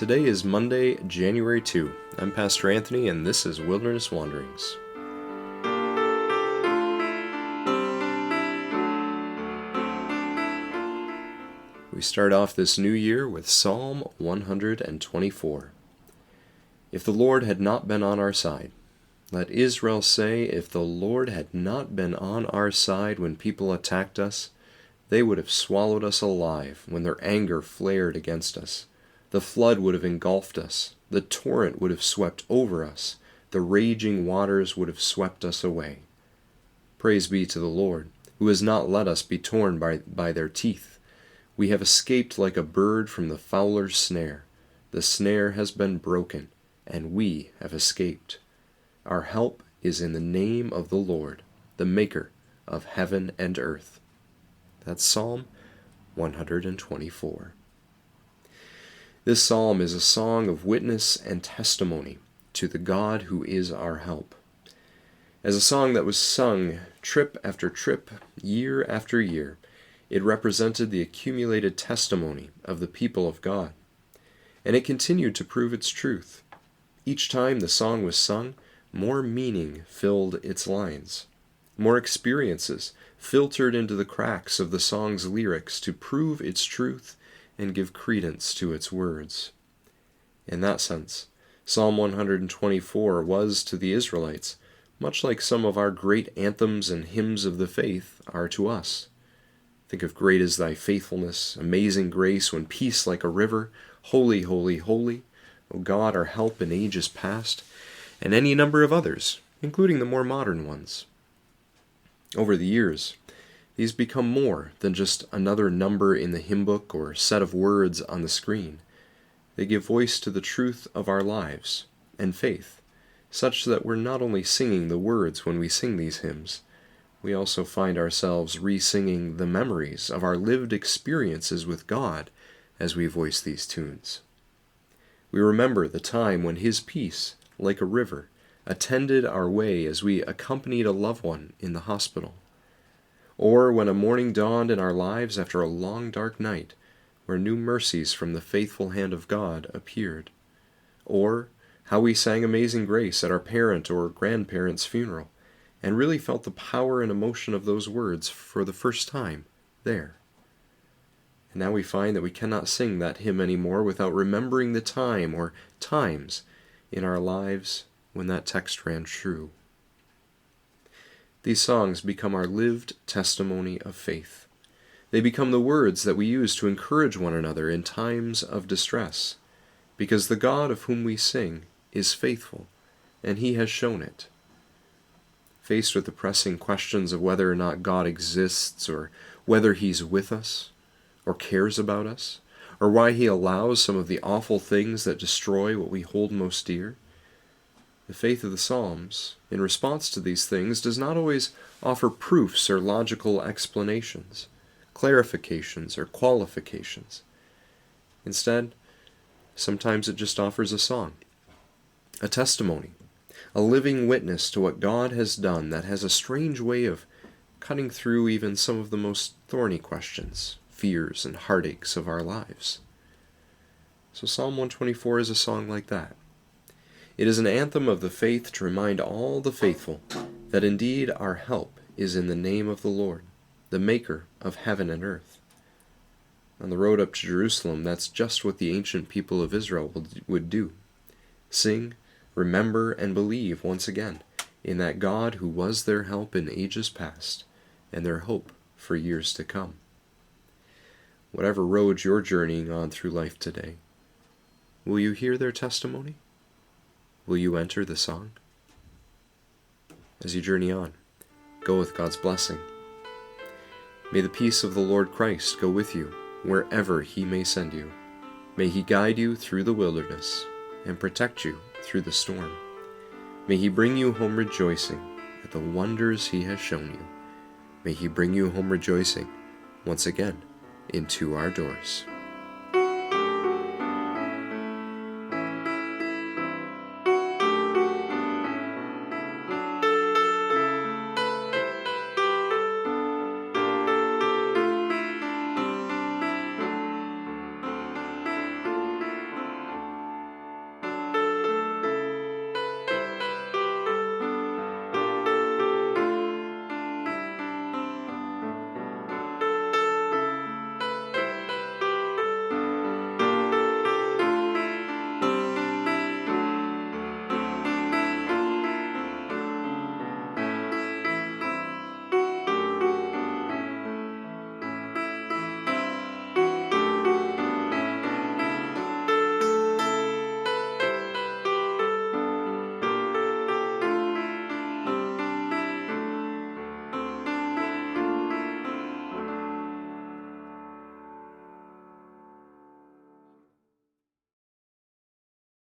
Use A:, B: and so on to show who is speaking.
A: Today is Monday, January 2. I'm Pastor Anthony, and this is Wilderness Wanderings. We start off this new year with Psalm 124. If the Lord had not been on our side, let Israel say, if the Lord had not been on our side when people attacked us, they would have swallowed us alive when their anger flared against us. The flood would have engulfed us. The torrent would have swept over us. The raging waters would have swept us away. Praise be to the Lord, who has not let us be torn by their teeth. We have escaped like a bird from the fowler's snare. The snare has been broken, and we have escaped. Our help is in the name of the Lord, the maker of heaven and earth. That's Psalm 124. This psalm is a song of witness and testimony to the God who is our help. As a song that was sung trip after trip, year after year, it represented the accumulated testimony of the people of God, and it continued to prove its truth. Each time the song was sung, more meaning filled its lines. More experiences filtered into the cracks of the song's lyrics to prove its truth and give credence to its words. In that sense, Psalm 124 was to the Israelites much like some of our great anthems and hymns of the faith are to us. Think of Great is Thy Faithfulness, Amazing Grace, When Peace Like a River, Holy, Holy, Holy, O God, our help in ages past, and any number of others, including the more modern ones. Over the years, these become more than just another number in the hymn book or set of words on the screen. They give voice to the truth of our lives and faith, such that we're not only singing the words when we sing these hymns, we also find ourselves re-singing the memories of our lived experiences with God as we voice these tunes. We remember the time when His peace, like a river, attended our way as we accompanied a loved one in the hospital. Or when a morning dawned in our lives after a long dark night, where new mercies from the faithful hand of God appeared. Or how we sang Amazing Grace at our parent or grandparent's funeral, and really felt the power and emotion of those words for the first time there. And now we find that we cannot sing that hymn anymore without remembering the time or times in our lives when that text ran true. These songs become our lived testimony of faith. They become the words that we use to encourage one another in times of distress, because the God of whom we sing is faithful, and He has shown it. Faced with the pressing questions of whether or not God exists, or whether He's with us, or cares about us, or why He allows some of the awful things that destroy what we hold most dear, the faith of the Psalms, in response to these things, does not always offer proofs or logical explanations, clarifications or qualifications. Instead, sometimes it just offers a song, a testimony, a living witness to what God has done that has a strange way of cutting through even some of the most thorny questions, fears, and heartaches of our lives. So Psalm 124 is a song like that. It is an anthem of the faith to remind all the faithful that indeed our help is in the name of the Lord, the maker of heaven and earth. On the road up to Jerusalem, that's just what the ancient people of Israel would do. Sing, remember, and believe once again in that God who was their help in ages past and their hope for years to come. Whatever road you're journeying on through life today, will you hear their testimony? Will you enter the song? As you journey on, go with God's blessing. May the peace of the Lord Christ go with you wherever He may send you. May He guide you through the wilderness and protect you through the storm. May He bring you home rejoicing at the wonders He has shown you. May He bring you home rejoicing once again into our doors.